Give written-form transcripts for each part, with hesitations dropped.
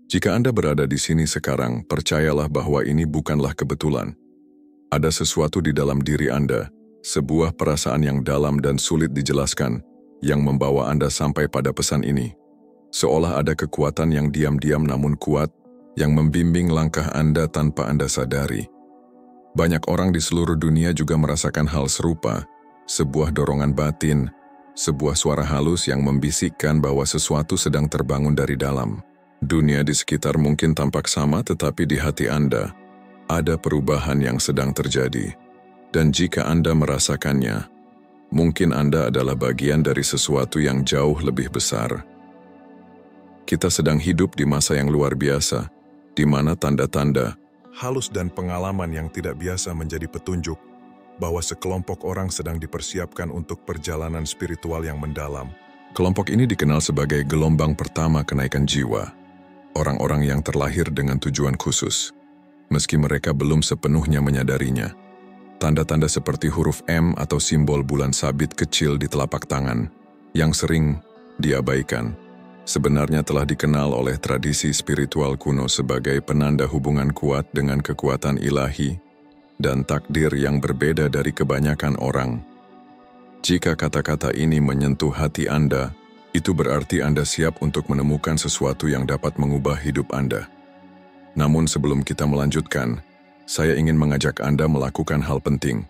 Jika Anda berada di sini sekarang, percayalah bahwa ini bukanlah kebetulan. Ada sesuatu di dalam diri Anda, sebuah perasaan yang dalam dan sulit dijelaskan, yang membawa Anda sampai pada pesan ini. Seolah ada kekuatan yang diam-diam namun kuat, yang membimbing langkah Anda tanpa Anda sadari. Banyak orang di seluruh dunia juga merasakan hal serupa, sebuah dorongan batin, sebuah suara halus yang membisikkan bahwa sesuatu sedang terbangun dari dalam. Dunia di sekitar mungkin tampak sama, tetapi di hati Anda ada perubahan yang sedang terjadi. Dan jika Anda merasakannya, mungkin Anda adalah bagian dari sesuatu yang jauh lebih besar. Kita sedang hidup di masa yang luar biasa, di mana tanda-tanda halus dan pengalaman yang tidak biasa menjadi petunjuk bahwa sekelompok orang sedang dipersiapkan untuk perjalanan spiritual yang mendalam. Kelompok ini dikenal sebagai gelombang pertama kenaikan jiwa. Orang-orang yang terlahir dengan tujuan khusus, meski mereka belum sepenuhnya menyadarinya. Tanda-tanda seperti huruf M atau simbol bulan sabit kecil di telapak tangan, yang sering diabaikan, sebenarnya telah dikenal oleh tradisi spiritual kuno sebagai penanda hubungan kuat dengan kekuatan ilahi dan takdir yang berbeda dari kebanyakan orang. Jika kata-kata ini menyentuh hati Anda, itu berarti Anda siap untuk menemukan sesuatu yang dapat mengubah hidup Anda. Namun sebelum kita melanjutkan, saya ingin mengajak Anda melakukan hal penting.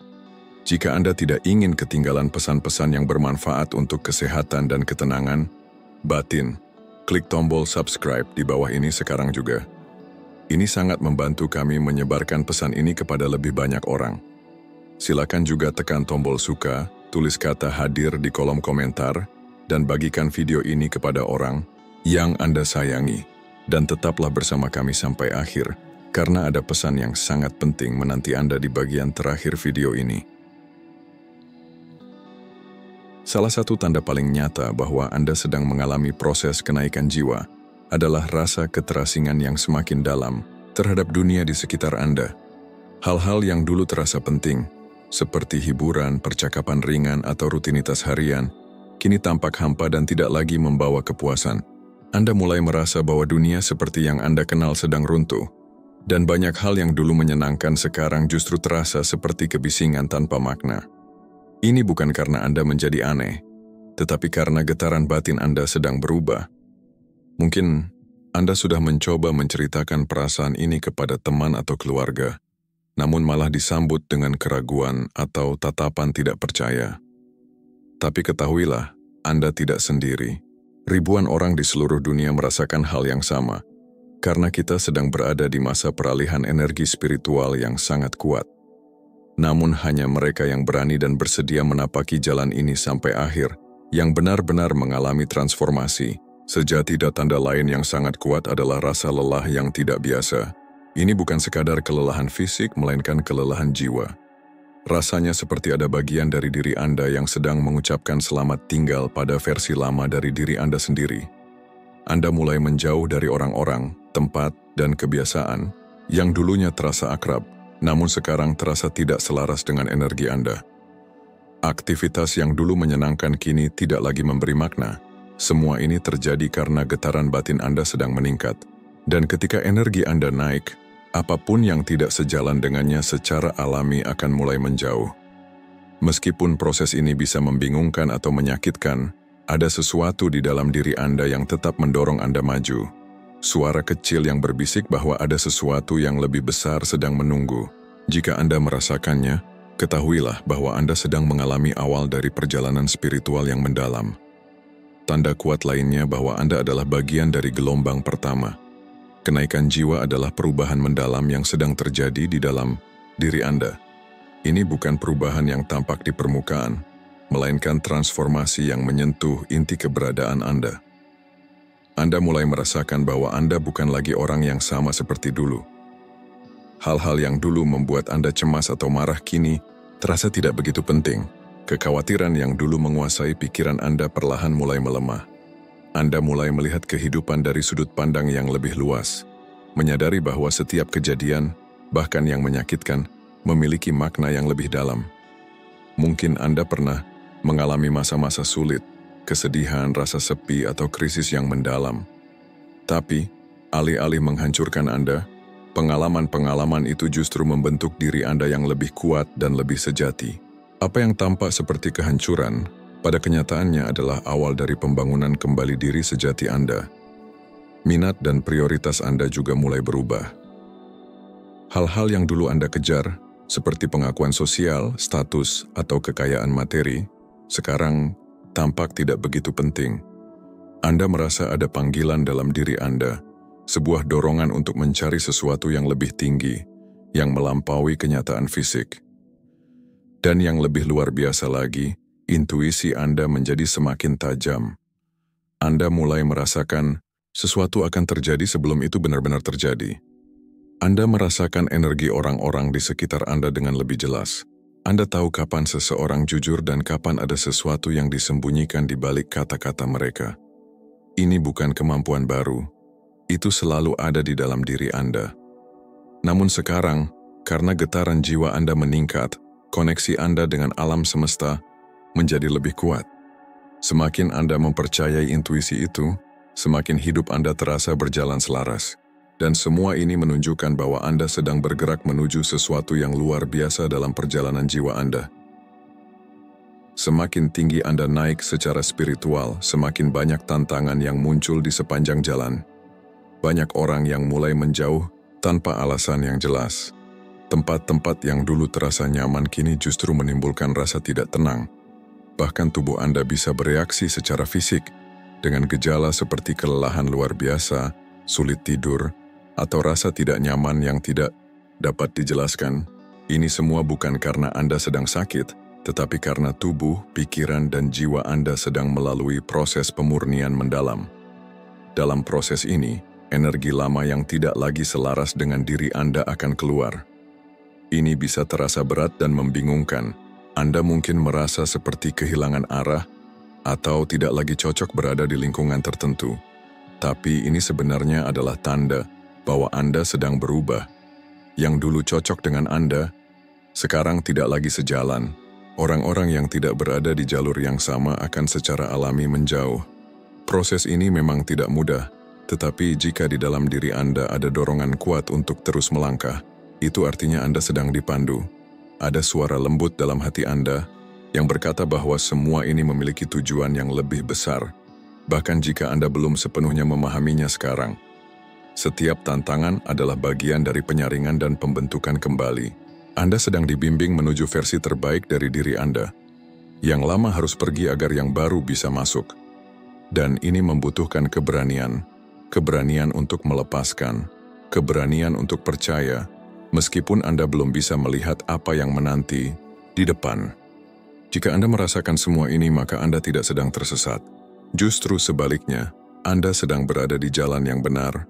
Jika Anda tidak ingin ketinggalan pesan-pesan yang bermanfaat untuk kesehatan dan ketenangan batin, klik tombol subscribe di bawah ini sekarang juga. Ini sangat membantu kami menyebarkan pesan ini kepada lebih banyak orang. Silakan juga tekan tombol suka, tulis kata hadir di kolom komentar, dan bagikan video ini kepada orang yang Anda sayangi. Dan tetaplah bersama kami sampai akhir, karena ada pesan yang sangat penting menanti Anda di bagian terakhir video ini. Salah satu tanda paling nyata bahwa Anda sedang mengalami proses kenaikan jiwa adalah rasa keterasingan yang semakin dalam terhadap dunia di sekitar Anda. Hal-hal yang dulu terasa penting, seperti hiburan, percakapan ringan, atau rutinitas harian, kini tampak hampa dan tidak lagi membawa kepuasan. Anda mulai merasa bahwa dunia seperti yang Anda kenal sedang runtuh, dan banyak hal yang dulu menyenangkan sekarang justru terasa seperti kebisingan tanpa makna. Ini bukan karena Anda menjadi aneh, tetapi karena getaran batin Anda sedang berubah. Mungkin Anda sudah mencoba menceritakan perasaan ini kepada teman atau keluarga, namun malah disambut dengan keraguan atau tatapan tidak percaya. Tapi ketahuilah, Anda tidak sendiri. Ribuan orang di seluruh dunia merasakan hal yang sama, karena kita sedang berada di masa peralihan energi spiritual yang sangat kuat. Namun hanya mereka yang berani dan bersedia menapaki jalan ini sampai akhir, yang benar-benar mengalami transformasi. Sejati tanda lain yang sangat kuat adalah rasa lelah yang tidak biasa. Ini bukan sekadar kelelahan fisik, melainkan kelelahan jiwa. Rasanya seperti ada bagian dari diri Anda yang sedang mengucapkan selamat tinggal pada versi lama dari diri Anda sendiri. Anda mulai menjauh dari orang-orang, tempat, dan kebiasaan yang dulunya terasa akrab, namun sekarang terasa tidak selaras dengan energi Anda. Aktivitas yang dulu menyenangkan kini tidak lagi memberi makna. Semua ini terjadi karena getaran batin Anda sedang meningkat. Dan ketika energi Anda naik, apapun yang tidak sejalan dengannya secara alami akan mulai menjauh. Meskipun proses ini bisa membingungkan atau menyakitkan, ada sesuatu di dalam diri Anda yang tetap mendorong Anda maju. Suara kecil yang berbisik bahwa ada sesuatu yang lebih besar sedang menunggu. Jika Anda merasakannya, ketahuilah bahwa Anda sedang mengalami awal dari perjalanan spiritual yang mendalam. Tanda kuat lainnya bahwa Anda adalah bagian dari gelombang pertama. Kenaikan jiwa adalah perubahan mendalam yang sedang terjadi di dalam diri Anda. Ini bukan perubahan yang tampak di permukaan, melainkan transformasi yang menyentuh inti keberadaan Anda. Anda mulai merasakan bahwa Anda bukan lagi orang yang sama seperti dulu. Hal-hal yang dulu membuat Anda cemas atau marah kini terasa tidak begitu penting. Kekhawatiran yang dulu menguasai pikiran Anda perlahan mulai melemah. Anda mulai melihat kehidupan dari sudut pandang yang lebih luas, menyadari bahwa setiap kejadian, bahkan yang menyakitkan, memiliki makna yang lebih dalam. Mungkin Anda pernah mengalami masa-masa sulit, kesedihan, rasa sepi, atau krisis yang mendalam. Tapi, Alih-alih menghancurkan Anda, pengalaman-pengalaman itu justru membentuk diri Anda yang lebih kuat dan lebih sejati. Apa yang tampak seperti kehancuran, pada kenyataannya adalah awal dari pembangunan kembali diri sejati Anda. Minat dan prioritas Anda juga mulai berubah. Hal-hal yang dulu Anda kejar, seperti pengakuan sosial, status, atau kekayaan materi, sekarang tampak tidak begitu penting. Anda merasa ada panggilan dalam diri Anda, sebuah dorongan untuk mencari sesuatu yang lebih tinggi, yang melampaui kenyataan fisik. Dan yang lebih luar biasa lagi, intuisi Anda menjadi semakin tajam. Anda mulai merasakan sesuatu akan terjadi sebelum itu benar-benar terjadi. Anda merasakan energi orang-orang di sekitar Anda dengan lebih jelas. Anda tahu kapan seseorang jujur dan kapan ada sesuatu yang disembunyikan di balik kata-kata mereka. Ini bukan kemampuan baru. Itu selalu ada di dalam diri Anda. Namun sekarang, karena getaran jiwa Anda meningkat, koneksi Anda dengan alam semesta menjadi lebih kuat. Semakin Anda mempercayai intuisi itu, semakin hidup Anda terasa berjalan selaras. Dan semua ini menunjukkan bahwa Anda sedang bergerak menuju sesuatu yang luar biasa dalam perjalanan jiwa Anda. Semakin tinggi Anda naik secara spiritual, semakin banyak tantangan yang muncul di sepanjang jalan. Banyak orang yang mulai menjauh tanpa alasan yang jelas. Tempat-tempat yang dulu terasa nyaman kini justru menimbulkan rasa tidak tenang. Bahkan tubuh Anda bisa bereaksi secara fisik dengan gejala seperti kelelahan luar biasa, sulit tidur, atau rasa tidak nyaman yang tidak dapat dijelaskan. Ini semua bukan karena Anda sedang sakit, tetapi karena tubuh, pikiran, dan jiwa Anda sedang melalui proses pemurnian mendalam. Dalam proses ini, energi lama yang tidak lagi selaras dengan diri Anda akan keluar. Ini bisa terasa berat dan membingungkan. Anda mungkin merasa seperti kehilangan arah atau tidak lagi cocok berada di lingkungan tertentu. Tapi ini sebenarnya adalah tanda bahwa Anda sedang berubah. Yang dulu cocok dengan Anda, sekarang tidak lagi sejalan. Orang-orang yang tidak berada di jalur yang sama akan secara alami menjauh. Proses ini memang tidak mudah. Tetapi jika di dalam diri Anda ada dorongan kuat untuk terus melangkah, itu artinya Anda sedang dipandu. Ada suara lembut dalam hati Anda yang berkata bahwa semua ini memiliki tujuan yang lebih besar, bahkan jika Anda belum sepenuhnya memahaminya sekarang. Setiap tantangan adalah bagian dari penyaringan dan pembentukan kembali. Anda sedang dibimbing menuju versi terbaik dari diri Anda. Yang lama harus pergi agar yang baru bisa masuk. Dan ini membutuhkan keberanian. Keberanian untuk melepaskan, keberanian untuk percaya, meskipun Anda belum bisa melihat apa yang menanti di depan. Jika Anda merasakan semua ini, maka Anda tidak sedang tersesat. Justru sebaliknya, Anda sedang berada di jalan yang benar,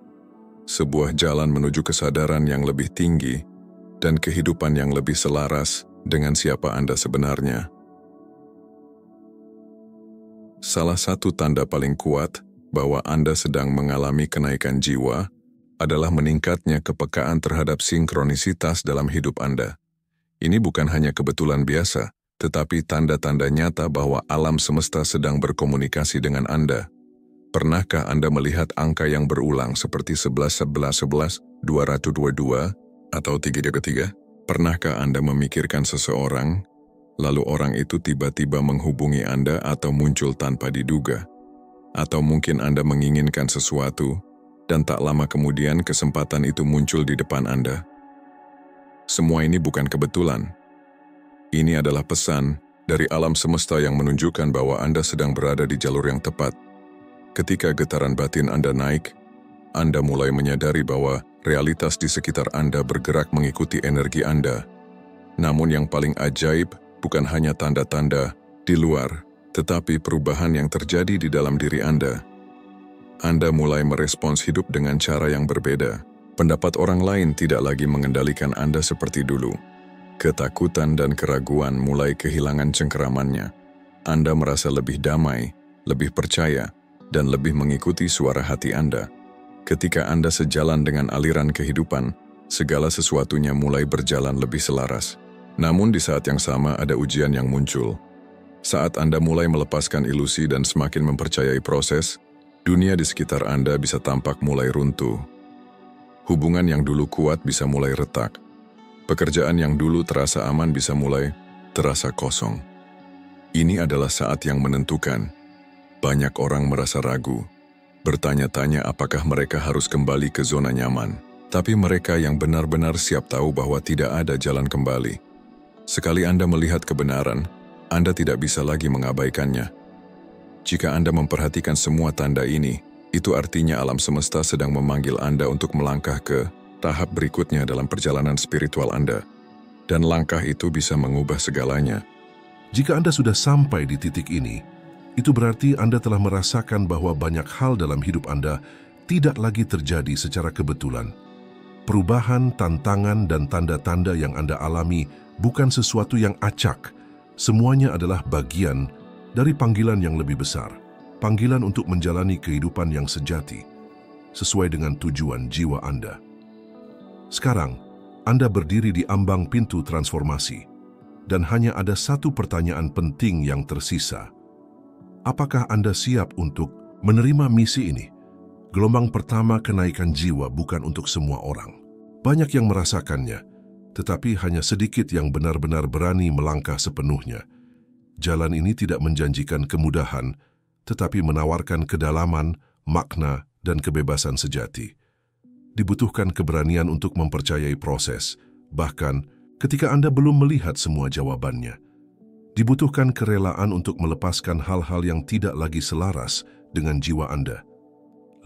sebuah jalan menuju kesadaran yang lebih tinggi dan kehidupan yang lebih selaras dengan siapa Anda sebenarnya. Salah satu tanda paling kuat bahwa Anda sedang mengalami kenaikan jiwa adalah meningkatnya kepekaan terhadap sinkronisitas dalam hidup Anda. Ini bukan hanya kebetulan biasa, tetapi tanda-tanda nyata bahwa alam semesta sedang berkomunikasi dengan Anda. Pernahkah Anda melihat angka yang berulang seperti 11, 11, 11, 222, atau 333? Pernahkah Anda memikirkan seseorang, lalu orang itu tiba-tiba menghubungi Anda atau muncul tanpa diduga? Atau mungkin Anda menginginkan sesuatu, dan tak lama kemudian kesempatan itu muncul di depan Anda. Semua ini bukan kebetulan. Ini adalah pesan dari alam semesta yang menunjukkan bahwa Anda sedang berada di jalur yang tepat. Ketika getaran batin Anda naik, Anda mulai menyadari bahwa realitas di sekitar Anda bergerak mengikuti energi Anda. Namun yang paling ajaib bukan hanya tanda-tanda di luar, tetapi perubahan yang terjadi di dalam diri Anda. Anda mulai merespons hidup dengan cara yang berbeda. Pendapat orang lain tidak lagi mengendalikan Anda seperti dulu. Ketakutan dan keraguan mulai kehilangan cengkeramannya. Anda merasa lebih damai, lebih percaya, dan lebih mengikuti suara hati Anda. Ketika Anda sejalan dengan aliran kehidupan, segala sesuatunya mulai berjalan lebih selaras. Namun di saat yang sama ada ujian yang muncul. Saat Anda mulai melepaskan ilusi dan semakin mempercayai proses, Dunia di sekitar Anda bisa tampak mulai runtuh. Hubungan yang dulu kuat bisa mulai retak. Pekerjaan yang dulu terasa aman bisa mulai terasa kosong. Ini adalah saat yang menentukan. Banyak orang merasa ragu, bertanya-tanya apakah mereka harus kembali ke zona nyaman. Tapi mereka yang benar-benar siap tahu bahwa tidak ada jalan kembali. Sekali Anda melihat kebenaran, Anda tidak bisa lagi mengabaikannya. Jika Anda memperhatikan semua tanda ini, itu artinya alam semesta sedang memanggil Anda untuk melangkah ke tahap berikutnya dalam perjalanan spiritual Anda. Dan langkah itu bisa mengubah segalanya. Jika Anda sudah sampai di titik ini, itu berarti Anda telah merasakan bahwa banyak hal dalam hidup Anda tidak lagi terjadi secara kebetulan. Perubahan, tantangan, dan tanda-tanda yang Anda alami bukan sesuatu yang acak. Semuanya adalah bagian dari panggilan yang lebih besar. Panggilan untuk menjalani kehidupan yang sejati, sesuai dengan tujuan jiwa Anda. Sekarang, Anda berdiri di ambang pintu transformasi, dan hanya ada satu pertanyaan penting yang tersisa. Apakah Anda siap untuk menerima misi ini? Gelombang pertama kenaikan jiwa bukan untuk semua orang. Banyak yang merasakannya, tetapi hanya sedikit yang benar-benar berani melangkah sepenuhnya. Jalan ini tidak menjanjikan kemudahan, tetapi menawarkan kedalaman, makna, dan kebebasan sejati. Dibutuhkan keberanian untuk mempercayai proses, bahkan ketika Anda belum melihat semua jawabannya. Dibutuhkan kerelaan untuk melepaskan hal-hal yang tidak lagi selaras dengan jiwa Anda.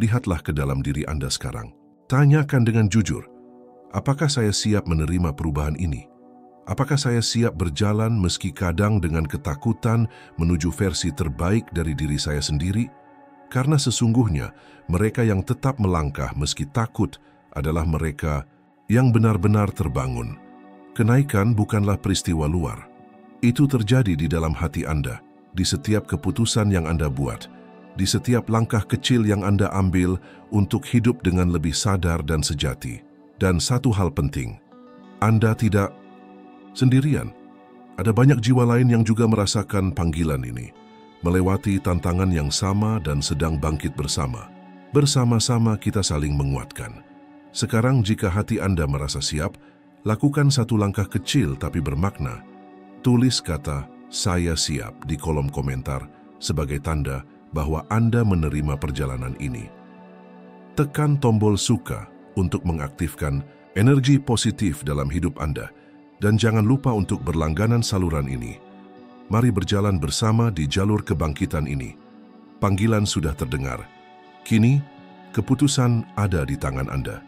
Lihatlah ke dalam diri Anda sekarang. Tanyakan dengan jujur, apakah saya siap menerima perubahan ini? Apakah saya siap berjalan meski kadang dengan ketakutan menuju versi terbaik dari diri saya sendiri? Karena sesungguhnya mereka yang tetap melangkah meski takut adalah mereka yang benar-benar terbangun. Kenaikan bukanlah peristiwa luar. Itu terjadi di dalam hati Anda, di setiap keputusan yang Anda buat, di setiap langkah kecil yang Anda ambil untuk hidup dengan lebih sadar dan sejati. Dan satu hal penting, Anda tidak sendirian. Ada banyak jiwa lain yang juga merasakan panggilan ini, melewati tantangan yang sama dan sedang bangkit bersama. Bersama-sama kita saling menguatkan. Sekarang jika hati Anda merasa siap, lakukan satu langkah kecil tapi bermakna. Tulis kata "saya siap" di kolom komentar sebagai tanda bahwa Anda menerima perjalanan ini. Tekan tombol suka untuk mengaktifkan energi positif dalam hidup Anda. Dan jangan lupa untuk berlangganan saluran ini. Mari berjalan bersama di jalur kebangkitan ini. Panggilan sudah terdengar. Kini, keputusan ada di tangan Anda.